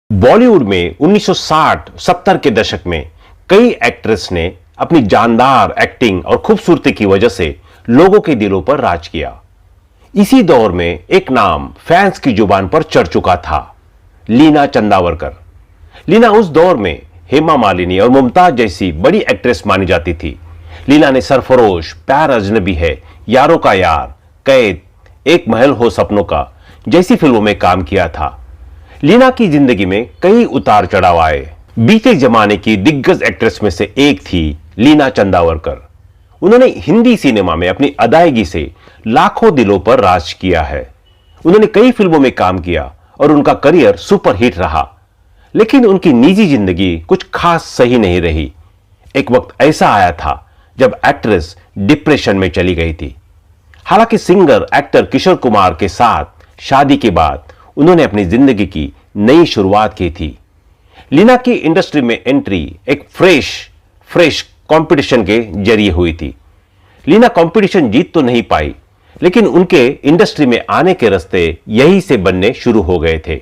बॉलीवुड में 1960-70 के दशक में कई एक्ट्रेस ने अपनी जानदार एक्टिंग और खूबसूरती की वजह से लोगों के दिलों पर राज किया। इसी दौर में एक नाम फैंस की जुबान पर चढ़ चुका था, लीना चंदावरकर। लीना उस दौर में हेमा मालिनी और मुमताज जैसी बड़ी एक्ट्रेस मानी जाती थी। लीना ने सरफरोश, प्यार अजनबी है, यारों का यार, कैद, एक महल हो सपनों का जैसी फिल्मों में काम किया था। लीना की जिंदगी में कई उतार चढ़ाव आए। बीते जमाने की दिग्गज एक्ट्रेस में से एक थी लीना चंदावरकर। उन्होंने हिंदी सिनेमा में अपनी अदायगी से लाखों दिलों पर राज किया है। उन्होंने कई फिल्मों में काम किया और उनका करियर सुपरहिट रहा, लेकिन उनकी निजी जिंदगी कुछ खास सही नहीं रही। एक वक्त ऐसा आया था जब एक्ट्रेस डिप्रेशन में चली गई थी। हालांकि सिंगर एक्टर किशोर कुमार के साथ शादी के बाद उन्होंने अपनी जिंदगी की नई शुरुआत की थी। लीना की इंडस्ट्री में एंट्री एक फ्रेश कंपटीशन के जरिए हुई थी। लीना कंपटीशन जीत तो नहीं पाई, लेकिन उनके इंडस्ट्री में आने के रास्ते यहीं से बनने शुरू हो गए थे।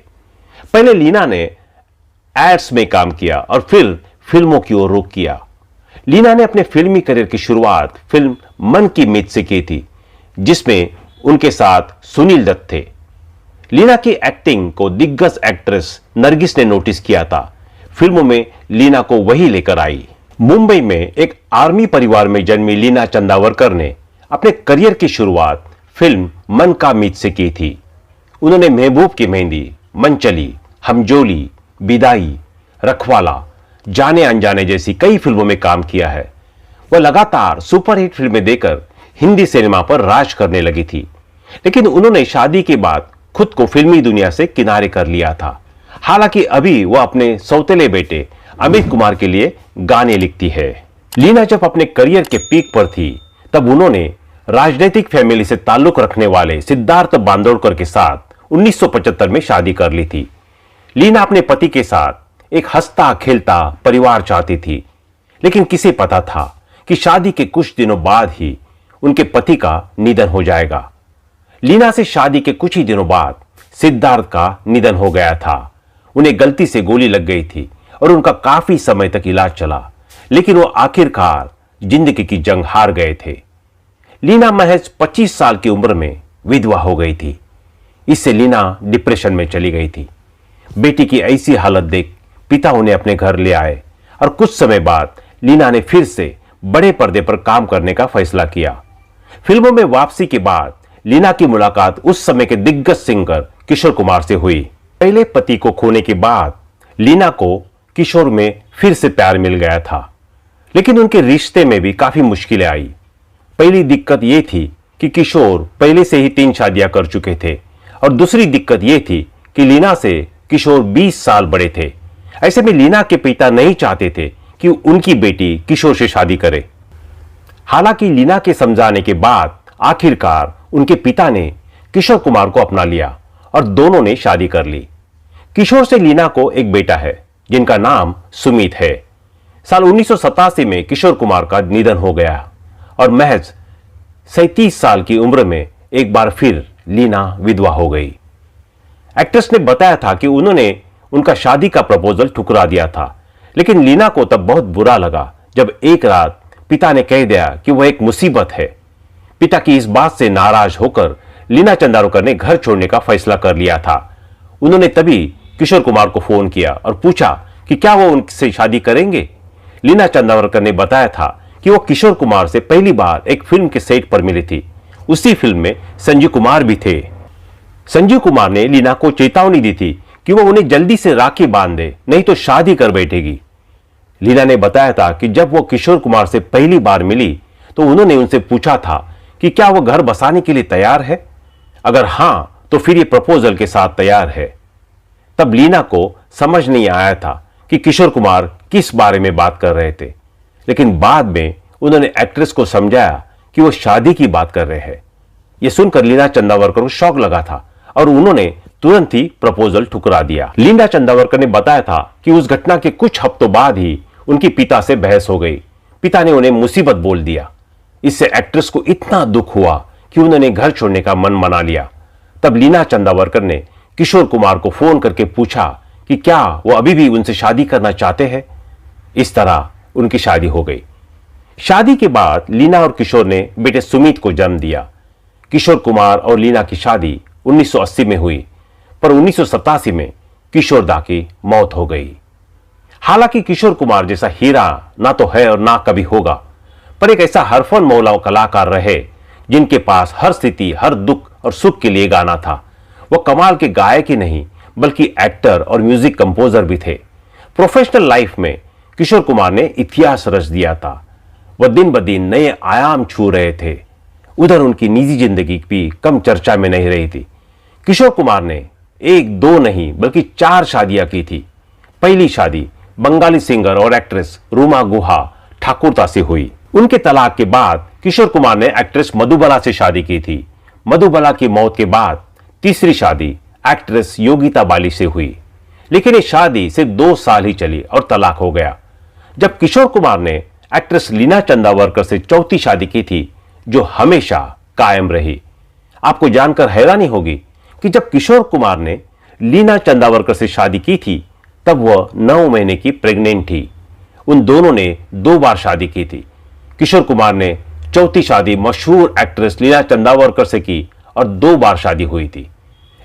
पहले लीना ने एड्स में काम किया और फिर फिल्मों की ओर रुख किया। लीना ने अपने फिल्मी करियर की शुरुआत फिल्म मन की मीत से की थी, जिसमें उनके साथ सुनील दत्त थे। लीना की एक्टिंग को दिग्गज एक्ट्रेस नरगिस ने नोटिस किया था। फिल्मों में लीना को वही लेकर आई। मुंबई में एक आर्मी परिवार में जन्मी लीना चंदावरकर ने अपने करियर की शुरुआत फिल्म मन का मीत से की थी। उन्होंने महबूब की मेहंदी, मनचली, हमजोली, बिदाई, रखवाला, जाने अनजाने जैसी कई फिल्मों में काम किया है। वह लगातार सुपरहिट फिल्में देकर हिंदी सिनेमा पर राज करने लगी थी, लेकिन उन्होंने शादी के बाद खुद को फिल्मी दुनिया से किनारे कर लिया था। हालांकि अभी वह अपने सौतेले बेटे अमित कुमार के लिए गाने लिखती है। लीना जब अपने करियर के पीक पर थी, तब उन्होंने राजनीतिक फैमिली से ताल्लुक रखने वाले सिद्धार्थ बांदोड़कर के साथ 1975 में शादी कर ली थी। लीना अपने पति के साथ एक हंसता खेलता परिवार चाहती थी, लेकिन किसे पता था कि शादी के कुछ दिनों बाद ही उनके पति का निधन हो जाएगा। लीना से शादी के कुछ ही दिनों बाद सिद्धार्थ का निधन हो गया था। उन्हें गलती से गोली लग गई थी और उनका काफी समय तक इलाज चला, लेकिन वो आखिरकार जिंदगी की जंग हार गए थे। लीना महज 25 साल की उम्र में विधवा हो गई थी। इससे लीना डिप्रेशन में चली गई थी। बेटी की ऐसी हालत देख पिता उन्हें अपने घर ले आए और कुछ समय बाद लीना ने फिर से बड़े पर्दे पर काम करने का फैसला किया। फिल्मों में वापसी के बाद लीना की मुलाकात उस समय के दिग्गज सिंगर किशोर कुमार से हुई। पहले पति को खोने के बाद लीना को किशोर में फिर से प्यार मिल गया था, लेकिन उनके रिश्ते में भी काफी मुश्किलें आई। पहली दिक्कत यह थी कि किशोर पहले से ही 3 शादियां कर चुके थे, और दूसरी दिक्कत यह थी कि लीना से किशोर 20 साल बड़े थे। ऐसे में लीना के पिता नहीं चाहते थे कि उनकी बेटी किशोर से शादी करे। हालांकि लीना के समझाने के बाद आखिरकार उनके पिता ने किशोर कुमार को अपना लिया और दोनों ने शादी कर ली। किशोर से लीना को एक बेटा है जिनका नाम सुमित है। साल 1987 में किशोर कुमार का निधन हो गया और महज 37 साल की उम्र में एक बार फिर लीना विधवा हो गई। एक्ट्रेस ने बताया था कि उन्होंने उनका शादी का प्रपोजल ठुकरा दिया था, लेकिन लीना को तब बहुत बुरा लगा जब एक रात पिता ने कह दिया कि वह एक मुसीबत है। पिता की इस बात से नाराज होकर लीना चंदावरकर ने घर छोड़ने का फैसला कर लिया था। उन्होंने तभी किशोर कुमार को फोन किया और पूछा कि क्या वो उनसे शादी करेंगे। लीना चंदावरकर ने बताया था कि वो किशोर कुमार से पहली बार एक फिल्म के सेट पर मिली थी। उसी फिल्म में संजीव कुमार भी थे। संजीव कुमार ने लीना को चेतावनी दी थी कि वो उन्हें जल्दी से राखी बांध दे, नहीं तो शादी कर बैठेगी। लीना ने बताया था कि जब वो किशोर कुमार से पहली बार मिली तो उन्होंने उनसे पूछा था कि क्या वो घर बसाने के लिए तैयार है, अगर हां तो फिर ये प्रपोजल के साथ तैयार है। तब लीना को समझ नहीं आया था कि किशोर कुमार किस बारे में बात कर रहे थे, लेकिन बाद में उन्होंने एक्ट्रेस को समझाया कि वो शादी की बात कर रहे हैं। यह सुनकर लीना चंदावरकर को शौक लगा था और उन्होंने तुरंत ही प्रपोजल ठुकरा दिया। लीना चंदावरकर ने बताया था कि उस घटना के कुछ हफ्तों बाद ही उनकी पिता से बहस हो गई। पिता ने उन्हें मुसीबत बोल दिया। इससे एक्ट्रेस को इतना दुख हुआ कि उन्होंने घर छोड़ने का मन मना लिया। तब लीना चंदावरकर ने किशोर कुमार को फोन करके पूछा कि क्या वो अभी भी उनसे शादी करना चाहते हैं। इस तरह उनकी शादी हो गई। शादी के बाद लीना और किशोर ने बेटे सुमित को जन्म दिया। किशोर कुमार और लीना की शादी 1980 में हुई, पर 1987 में किशोर दा की मौत हो गई। हालांकि किशोर कुमार जैसा हीरा ना तो है और ना कभी होगा, पर एक ऐसा हरफन मौला कलाकार रहे जिनके पास हर स्थिति, हर दुख और सुख के लिए गाना था। वह कमाल के गायक ही नहीं बल्कि एक्टर और म्यूजिक कंपोजर भी थे। प्रोफेशनल लाइफ में किशोर कुमार ने इतिहास रच दिया था। वह दिन ब दिन नए आयाम छू रहे थे। उधर उनकी निजी जिंदगी भी कम चर्चा में नहीं रही थी। किशोर कुमार ने 1, 2 नहीं बल्कि 4 शादियां की थी। पहली शादी बंगाली सिंगर और एक्ट्रेस रूमा गुहा ठाकुरता से हुई। उनके तलाक के बाद किशोर कुमार ने एक्ट्रेस मधुबाला से शादी की थी। मधुबाला की मौत के बाद तीसरी शादी एक्ट्रेस योगिता बाली से हुई, लेकिन ये शादी सिर्फ 2 साल ही चली और तलाक हो गया। जब किशोर कुमार ने एक्ट्रेस लीना चंदावरकर से चौथी शादी की थी, जो हमेशा कायम रही। आपको जानकर हैरानी होगी कि जब किशोर कुमार ने लीना चंदावरकर से शादी की थी, तब वह 9 महीने की प्रेग्नेंट थी। उन दोनों ने 2 बार शादी की थी। किशोर कुमार ने चौथी शादी मशहूर एक्ट्रेस लीना चंदावरकर से की और 2 बार शादी हुई थी।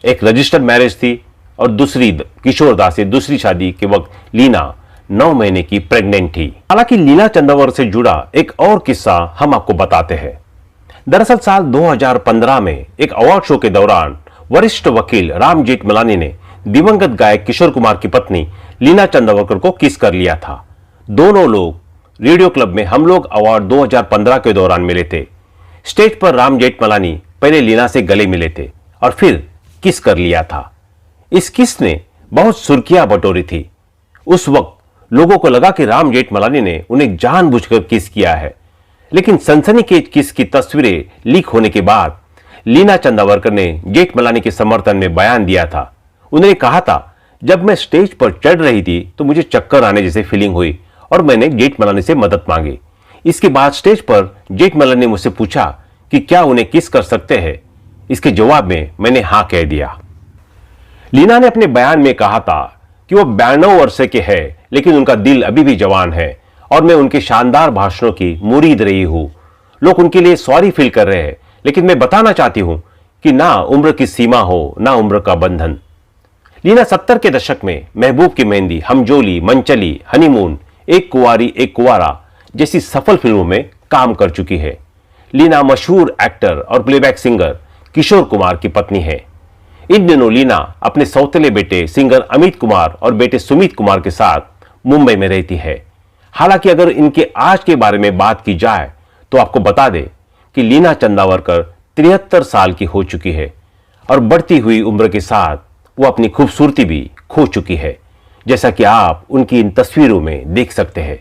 एक रजिस्टर्ड मैरिज थी और दूसरी किशोर दा से दूसरी शादी के वक्त लीना 9 महीने की प्रेग्नेंट थी। हालांकि लीना चंदावरकर से जुड़ा एक और किस्सा हम आपको बताते हैं। दरअसल साल 2015 में एक अवार्ड शो के दौरान वरिष्ठ वकील राम जेठमलानी ने दिवंगत गायक किशोर कुमार की पत्नी लीना चंदावरकर को किस कर लिया था। दोनों लोग रेडियो क्लब में हम लोग अवार्ड 2015 के दौरान मिले थे। स्टेज पर राम जेठमलानी पहले लीना से गले मिले थे और फिर किस कर लिया था। इस किस ने बहुत सुर्खियां बटोरी थी। उस वक्त लोगों को लगा कि राम जेठमलानी ने उन्हें जानबूझकर किस किया है, लेकिन सनसनीखेज किस की तस्वीरें लीक होने के बाद लीना चंदावरकर ने जेठमलानी के समर्थन में बयान दिया था। उन्होंने कहा था, जब मैं स्टेज पर चढ़ रही थी तो मुझे चक्कर आने जैसी फीलिंग हुई और मैंने जेठमलानी से मदद मांगी। इसके बाद स्टेज पर जेठमलानी ने मुझसे पूछा कि क्या उन्हें किस कर सकते हैं। इसके जवाब में मैंने हाँ कह दिया। लीना ने अपने बयान में कहा था कि वो 92 वर्ष के हैं, लेकिन उनका दिल अभी भी जवान है और मैं उनके शानदार भाषणों की मुरीद रही हूं। लोग उनके लिए सॉरी फील कर रहे हैं, लेकिन मैं बताना चाहती हूं कि ना उम्र की सीमा हो, ना उम्र का बंधन। लीना 70 के दशक में महबूब की मेहंदी, हमजोली, मनचली, हनीमून, एक कुंवारी एक कुंवारा जैसी सफल फिल्मों में काम कर चुकी है। लीना मशहूर एक्टर और प्लेबैक सिंगर किशोर कुमार की पत्नी है। इन दिनों लीना अपने सौतेले बेटे सिंगर अमित कुमार और बेटे सुमित कुमार के साथ मुंबई में रहती है। हालांकि अगर इनके आज के बारे में बात की जाए तो आपको बता दें कि लीना चंदावरकर 73 साल की हो चुकी है और बढ़ती हुई उम्र के साथ वो अपनी खूबसूरती भी खो चुकी है। जैसा कि आप उनकी इन तस्वीरों में देख सकते हैं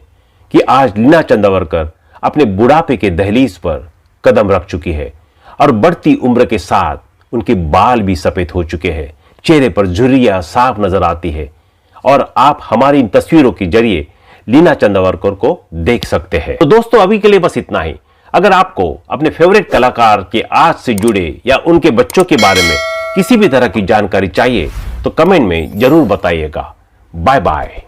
कि आज लीना चंदावरकर अपने बुढ़ापे के दहलीज पर कदम रख चुकी है और बढ़ती उम्र के साथ उनके बाल भी सफेद हो चुके हैं। चेहरे पर झुर्रियां साफ नजर आती है और आप हमारी इन तस्वीरों के जरिए लीना चंदावरकर को देख सकते हैं। तो दोस्तों, अभी के लिए बस इतना ही। अगर आपको अपने फेवरेट कलाकार के आज से जुड़े या उनके बच्चों के बारे में किसी भी तरह की जानकारी चाहिए तो कमेंट में जरूर बताइएगा। Bye bye.